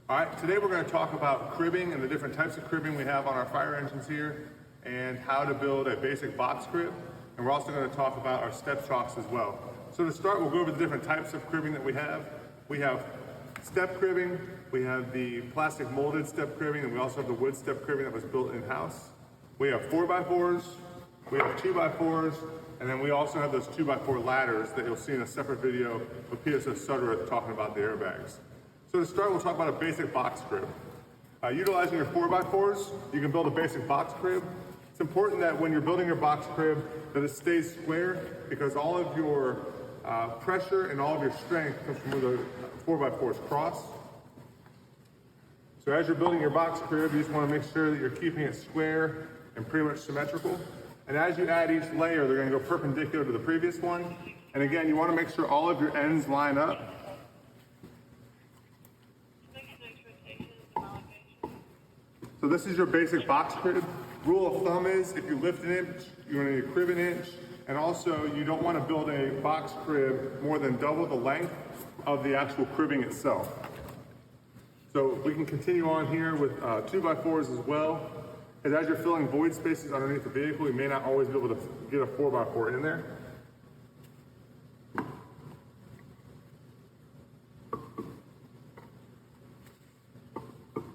All right, today we're going to talk about cribbing and the different types of cribbing we have on our fire engines here and how to build a basic box crib. And we're also going to talk about our step shocks as well. So to start, we'll go over the different types of cribbing that we have. We have step cribbing, we have the plastic molded step cribbing, and we also have the wood step cribbing that was built in-house. We have 4x4s, we have 2x4s, and then we also have those 2x4 ladders that you'll see in a separate video with PSS Suttereth talking about the airbags. So to start, we'll talk about a basic box crib. Utilizing your 4x4s, you can build a basic box crib. It's important that when you're building your box crib that it stays square because all of your pressure and all of your strength comes from where the 4x4s cross. So as you're building your box crib, you just want to make sure that you're keeping it square and pretty much symmetrical. And as you add each layer, they're going to go perpendicular to the previous one. And again, you want to make sure all of your ends line up. So this is your basic box crib. Rule of thumb is if you lift an inch, you're going to crib an inch. And also you don't want to build a box crib more than double the length of the actual cribbing itself. So we can continue on here with 2x4s as well. And as you're filling void spaces underneath the vehicle, you may not always be able to get a 4x4 in there.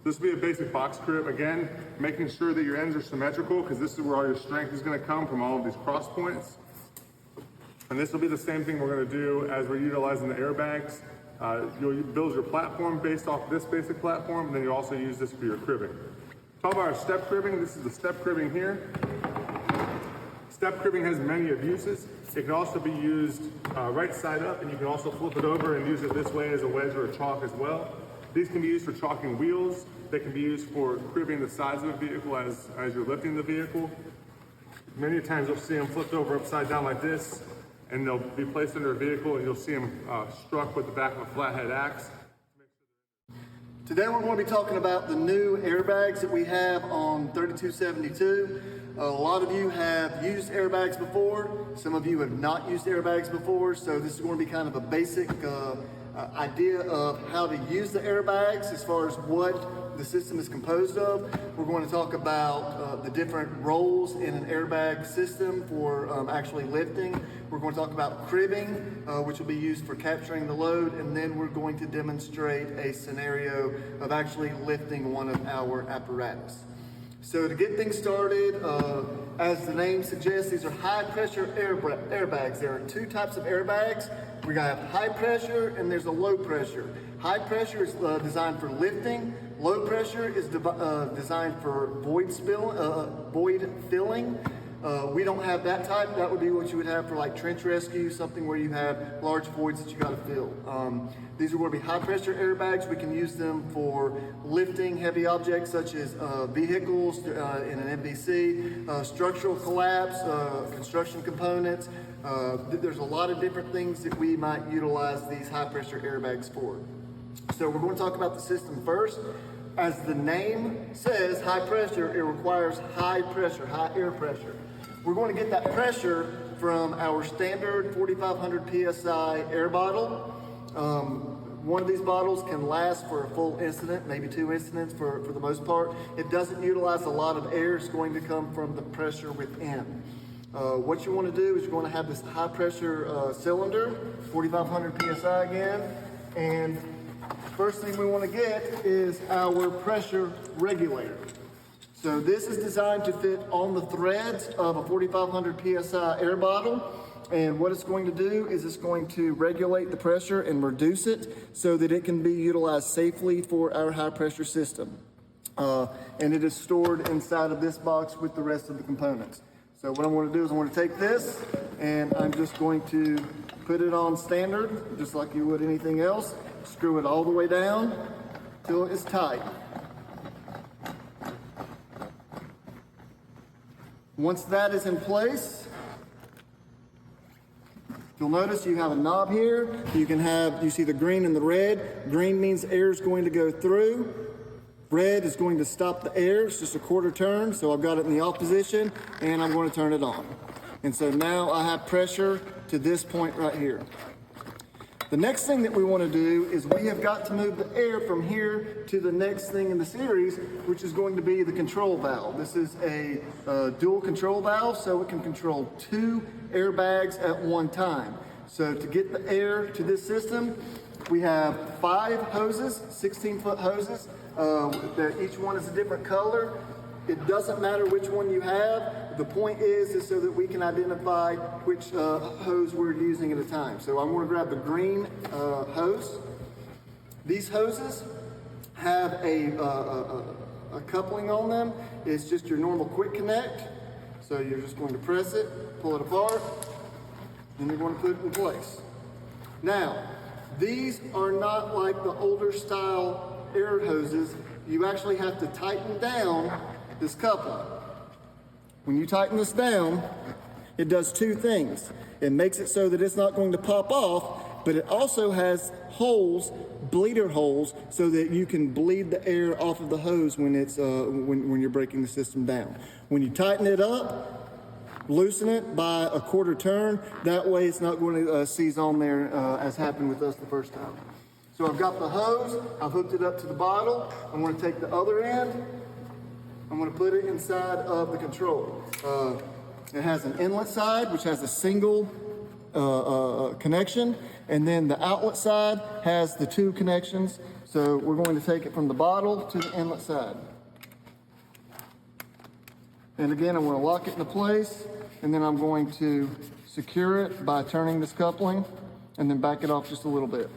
This will be a basic box crib. Again, making sure that your ends are symmetrical because this is where all your strength is going to come from all of these cross points. And this will be the same thing we're going to do as we're utilizing the airbags. You'll build your platform based off this basic platform, and then you also use this for your cribbing. Talk about our step cribbing. This is the step cribbing here. Step cribbing has many uses. It can also be used right side up, and you can also flip it over and use it this way as a wedge or a chalk as well. These can be used for chalking wheels. They can be used for cribbing the sides of a vehicle as you're lifting the vehicle. Many times you'll see them flipped over upside down like this, and they'll be placed under a vehicle, and you'll see them struck with the back of a flathead axe. Today we're going to be talking about the new airbags that we have on 3272. A lot of you have used airbags before. Some of you have not used airbags before, so this is going to be kind of a basic idea of how to use the airbags as far as what the system is composed of. We're going to talk about the different roles in an airbag system for actually lifting. We're going to talk about cribbing, which will be used for capturing the load, and then we're going to demonstrate a scenario of actually lifting one of our apparatus. So to get things started, as the name suggests, these are high pressure airbags. There are two types of airbags. We have high pressure and there's a low pressure. High pressure is designed for lifting. Low pressure is designed for void filling. We don't have that type. That would be what you would have for like trench rescue, something where you have large voids that you got to fill. These are going to be high pressure airbags. We can use them for lifting heavy objects such as vehicles in an MVC, structural collapse, construction components. There's a lot of different things that we might utilize these high pressure airbags for. So we're going to talk about the system first. As the name says, high pressure, it requires high pressure, high air pressure. We're going to get that pressure from our standard 4,500 PSI air bottle. One of these bottles can last for a full incident, maybe 2 incidents for the most part. It doesn't utilize a lot of air. It's going to come from the pressure within. What you want to do is you're going to have this high pressure cylinder, 4,500 PSI again, and first thing we want to get is our pressure regulator. So this is designed to fit on the threads of a 4,500 PSI air bottle. And what it's going to do is it's going to regulate the pressure and reduce it so that it can be utilized safely for our high pressure system. And it is stored inside of this box with the rest of the components. So what I'm going to do is I'm going to take this and I'm just going to put it on standard, just like you would anything else. Screw it all the way down till it's tight. Once that is in place, you'll notice you have a knob here. You see the green and the red. Green means air is going to go through. Red is going to stop the air. It's just a quarter turn, so I've got it in the off position, and I'm going to turn it on. And so now I have pressure to this point right here. The next thing that we want to do is we have got to move the air from here to the next thing in the series, which is going to be the control valve. This is a dual control valve, so it can control 2 airbags at one time. So to get the air to this system, we have 5 hoses, 16-foot hoses. That each one is a different color. It doesn't matter which one you have. The point is so that we can identify which hose we're using at a time. So I'm going to grab the green hose. These hoses have a coupling on them. It's just your normal quick connect. So you're just going to press it, pull it apart, and you're going to put it in place. Now, these are not like the older style air hoses. You actually have to tighten down this coupling. When you tighten this down, it does 2 things. It makes it so that it's not going to pop off, but it also has holes, bleeder holes, so that you can bleed the air off of the hose when it's when you're breaking the system down. When you tighten it up, loosen it by a quarter turn. That way it's not going to seize on there as happened with us the first time. So I've got the hose, I've hooked it up to the bottle. I'm going to take the other end, I'm going to put it inside of the control. It has an inlet side, which has a single connection, and then the outlet side has the 2 connections. So we're going to take it from the bottle to the inlet side. And again, I'm going to lock it into place, and then I'm going to secure it by turning this coupling and then back it off just a little bit.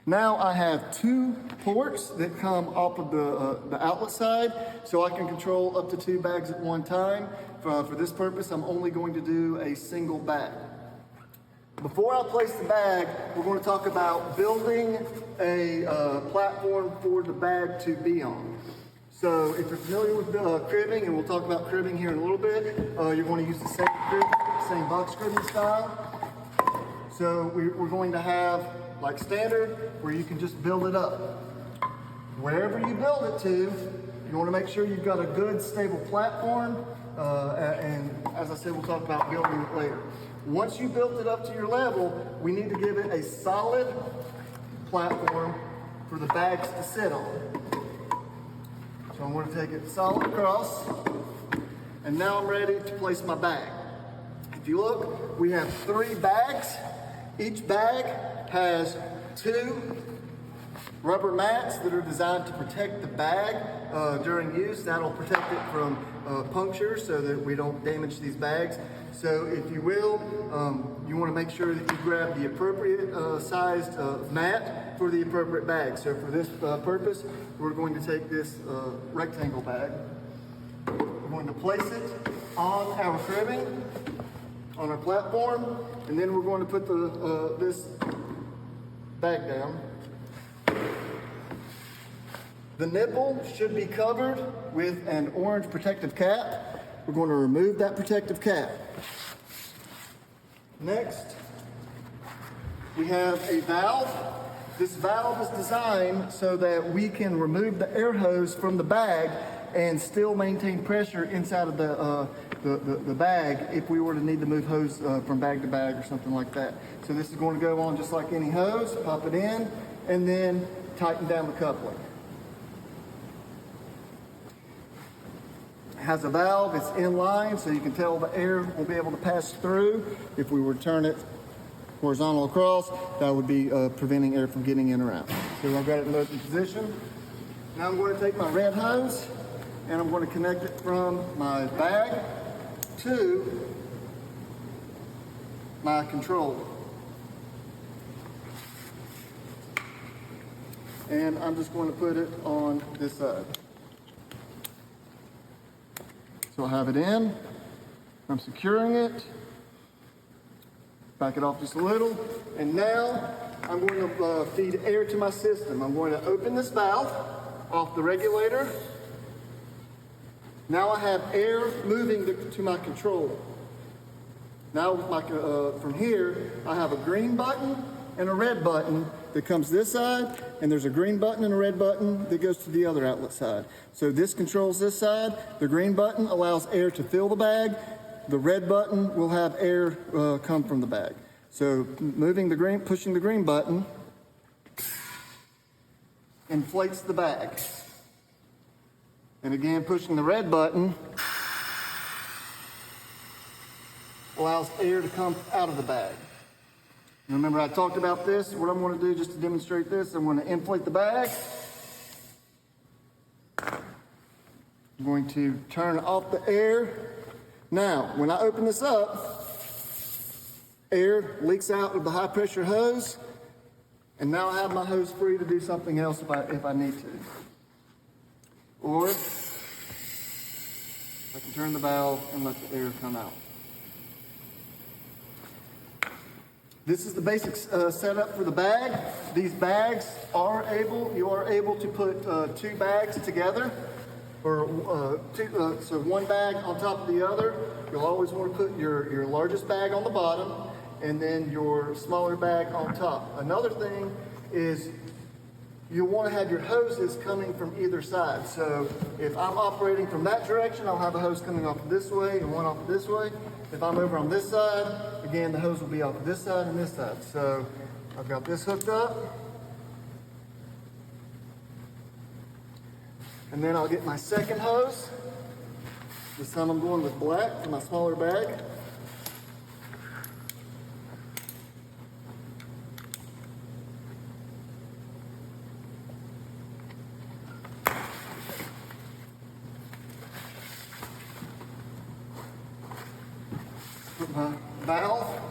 Now I have 2 ports that come off of the outlet side, so I can control up to 2 bags at one time. For this purpose, I'm only going to do a single bag. Before I place the bag, we're going to talk about building a platform for the bag to be on. So if you're familiar with cribbing, and we'll talk about cribbing here in a little bit, you're going to use the same crib, same box cribbing style. So we're going to have, like standard, where you can just build it up. Wherever you build it to, you want to make sure you've got a good, stable platform. And as I said, we'll talk about building it later. Once you built it up to your level, we need to give it a solid platform for the bags to sit on. So I'm going to take it solid across, and now I'm ready to place my bag. If you look, we have 3 bags. Each bag has 2 rubber mats that are designed to protect the bag during use. That'll protect it from puncture so that we don't damage these bags. So if you will, you want to make sure that you grab the appropriate sized mat for the appropriate bag. So for this purpose, we're going to take this rectangle bag. We're going to place it on our cribbing, on our platform, and then we're going to put this bag down. The nipple should be covered with an orange protective cap. We're going to remove that protective cap. Next, we have a valve. This valve is designed so that we can remove the air hose from the bag and still maintain pressure inside of the bag if we were to need to move hose from bag to bag or something like that. So this is going to go on just like any hose, pop it in, and then tighten down the coupling. It has a valve, it's in line, so you can tell the air will be able to pass through. If we were to turn it horizontal across, that would be preventing air from getting in or out. So I've got it in open position. Now I'm going to take my red hose and I'm going to connect it from my bag to my controller. And I'm just going to put it on this side. So I'll have it in, I'm securing it, back it off just a little, and now I'm going to feed air to my system. I'm going to open this valve off the regulator. Now I have air moving to my controller. Now from here, I have a green button and a red button that comes this side, and there's a green button and a red button that goes to the other outlet side. So this controls this side. The green button allows air to fill the bag. The red button will have air come from the bag. So pushing the green button inflates the bag. And again, pushing the red button allows air to come out of the bag. Remember I talked about this. What I'm going to do just to demonstrate this, I'm going to inflate the bag. I'm going to turn off the air. Now, when I open this up, air leaks out of the high pressure hose, and now I have my hose free to do something else if I need to. Or I can turn the valve and let the air come out. This is the basic setup for the bag. These bags you are able to put 2 bags together, or so one bag on top of the other. You'll always want to put your largest bag on the bottom and then your smaller bag on top. Another thing is you'll want to have your hoses coming from either side. So if I'm operating from that direction, I'll have a hose coming off this way and one off this way. If I'm over on this side, again, the hose will be off this side and this side. So I've got this hooked up. And then I'll get my second hose. This time I'm going with black for my smaller bag. Put my valve.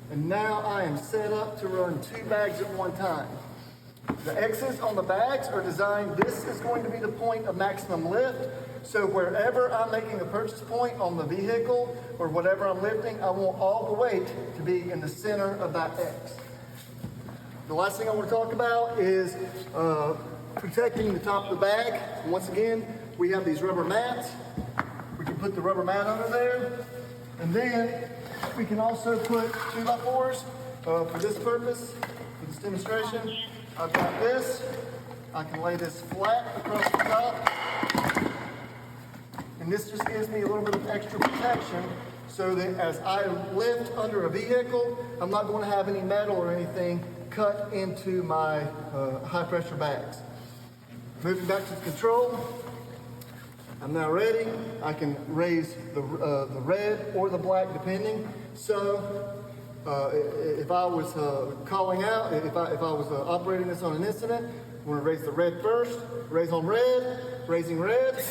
And now I am set up to run 2 bags at one time. The X's on the bags are designed, this is going to be the point of maximum lift. So wherever I'm making a purchase point on the vehicle or whatever I'm lifting, I want all the weight to be in the center of that X. The last thing I want to talk about is protecting the top of the bag. Once again, we have these rubber mats. We can put the rubber mat under there. And then we can also put 2x4s for this purpose, for this demonstration. I've got this. I can lay this flat across the top. And this just gives me a little bit of extra protection so that as I lift under a vehicle, I'm not going to have any metal or anything cut into my high pressure bags. Moving back to the control. I'm now ready. I can raise the red or the black depending. So if I was calling out, if I was operating this on an incident, I'm going to raise the red first, raise on red, raising red,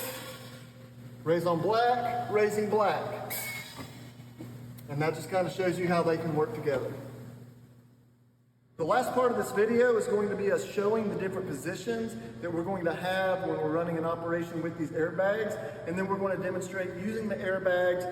raise on black, raising black. And that just kind of shows you how they can work together. The last part of this video is going to be us showing the different positions that we're going to have when we're running an operation with these airbags, and then we're going to demonstrate using the airbags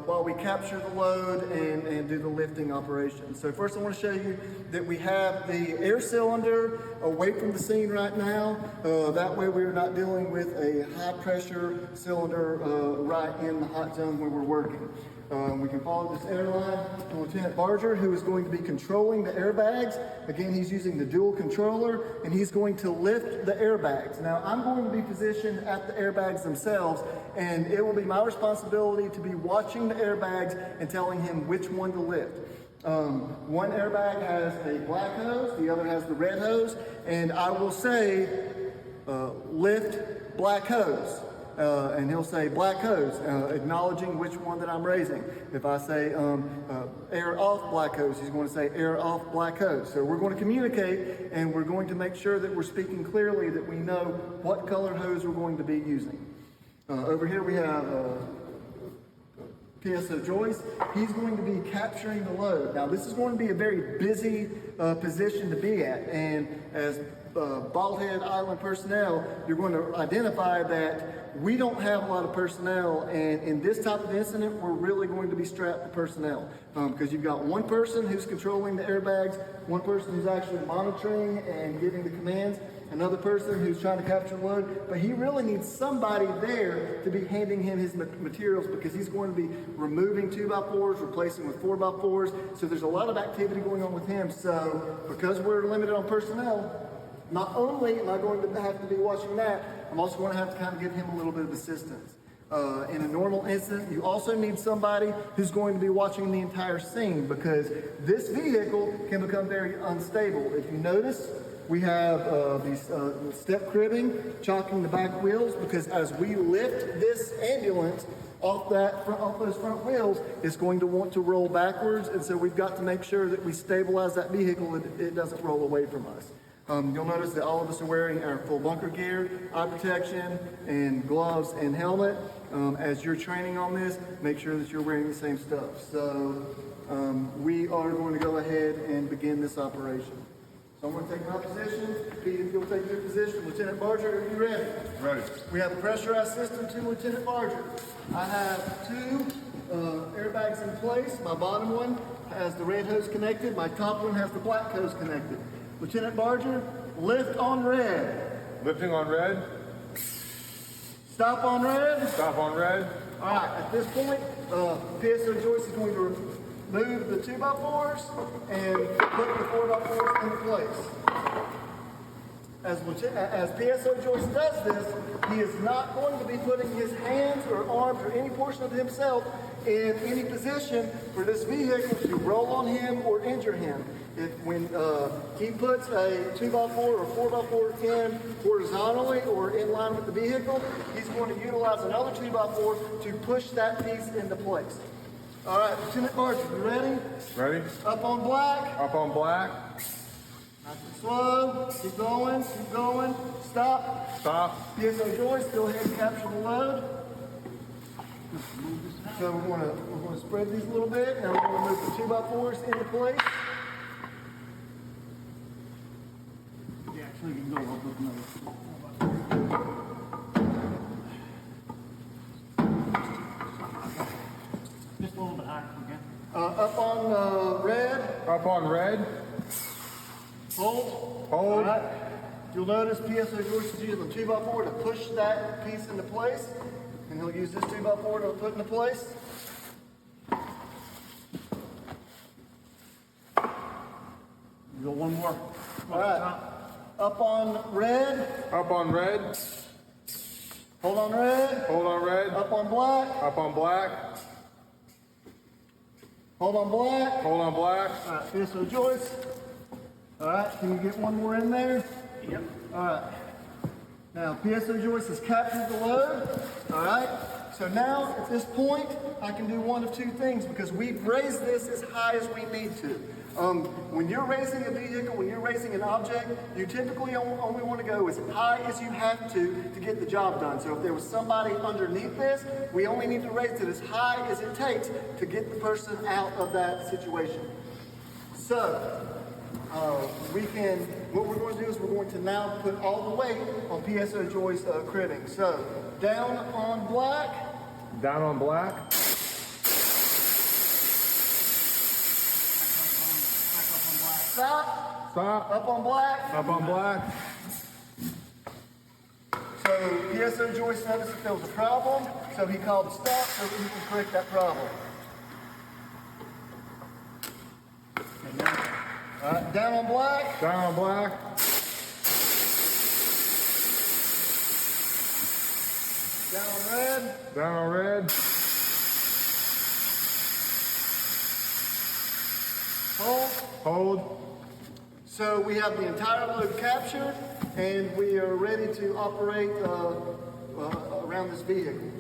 while we capture the load and do the lifting operation. So first I want to show you that we have the air cylinder away from the scene right now. That way we're not dealing with a high pressure cylinder right in the hot zone where we're working. We can follow this airline to Lieutenant Barger, who is going to be controlling the airbags. Again, he's using the dual controller, and he's going to lift the airbags. Now, I'm going to be positioned at the airbags themselves, and it will be my responsibility to be watching the airbags and telling him which one to lift. One airbag has a black hose, the other has the red hose, and I will say, lift black hose. And he'll say black hose, acknowledging which one that I'm raising. If I say air off black hose, he's going to say air off black hose. So we're going to communicate, and we're going to make sure that we're speaking clearly, that we know what color hose we're going to be using. Over here we have PSO Joyce. He's going to be capturing the load. Now this is going to be a very busy position to be at, and as Bald Head Island personnel, you're going to identify that we don't have a lot of personnel, and in this type of incident, we're really going to be strapped to personnel because you've got one person who's controlling the airbags, one person who's actually monitoring and giving the commands, another person who's trying to capture the load, but he really needs somebody there to be handing him his materials because he's going to be removing 2x4s, replacing with 4x4s, so there's a lot of activity going on with him. So because we're limited on personnel, not only am I going to have to be watching that, I'm also going to have to kind of give him a little bit of assistance. In a normal incident, you also need somebody who's going to be watching the entire scene because this vehicle can become very unstable. If you notice, we have these step cribbing, chocking the back wheels, because as we lift this ambulance off those front wheels, it's going to want to roll backwards, and so we've got to make sure that we stabilize that vehicle and it doesn't roll away from us. You'll notice that all of us are wearing our full bunker gear, eye protection, and gloves and helmet. As you're training on this, make sure that you're wearing the same stuff. So we are going to go ahead and begin this operation. So I'm going to take my position. Pete, if you'll take your position. Lieutenant Barger, are you ready? Ready. We have a pressurized system to Lieutenant Barger. I have two airbags in place. My bottom one has the red hose connected. My top one has the black hose connected. Lieutenant Barger, lift on red. Lifting on red. Stop on red. Stop on red. All right, at this point, PSO Joyce is going to remove the 2x4s and put the 4x4s into place. As PSO Joyce does this, he is not going to be putting his hands or arms or any portion of himself in any position for this vehicle to roll on him or injure him. When he puts a 2x4 or 4x4 in horizontally or in line with the vehicle, he's going to utilize another 2x4 to push that piece into place. All right, Lieutenant Barger, you ready? Ready. Up on black. Up on black. Nice and slow. Keep going. Keep going. Stop. Stop. PSO Joyce, go ahead and capture the load. So we're going to spread these a little bit, and we're going to move the 2x4s into place. Yeah, actually, you can go up with another. Just a little bit higher, okay? Up on red. Up on red. Hold. Hold. All right. You'll notice PSO Joyce is using the 2x4 to push that piece into place, and he'll use this 2x4 to put into place. You go one more. All right. Up on red. Up on red. Hold on red. Hold on red. Up on black. Up on black. Hold on black. Hold on black. All right, PSO Joyce. All right, can you get one more in there? Yep. All right. Now, PSO Joyce has captured the load. All right. So now, at this point, I can do one of two things because we've raised this as high as we need to. When you're raising a vehicle, when you're raising an object, you typically only want to go as high as you have to get the job done. So if there was somebody underneath this, we only need to raise it as high as it takes to get the person out of that situation. So, what we're going to do is we're going to now put all the weight on PSO Joyce cribbing. So, down on black. Down on black. Stop. Stop. Up on black. Up on black. So PSO Joyce noticed that there was a problem, so he called a stop so that he can correct that problem. All right, down on black. Down on black. Down on red. Down on red. Hold. Hold. So we have the entire load captured, and we are ready to operate around this vehicle.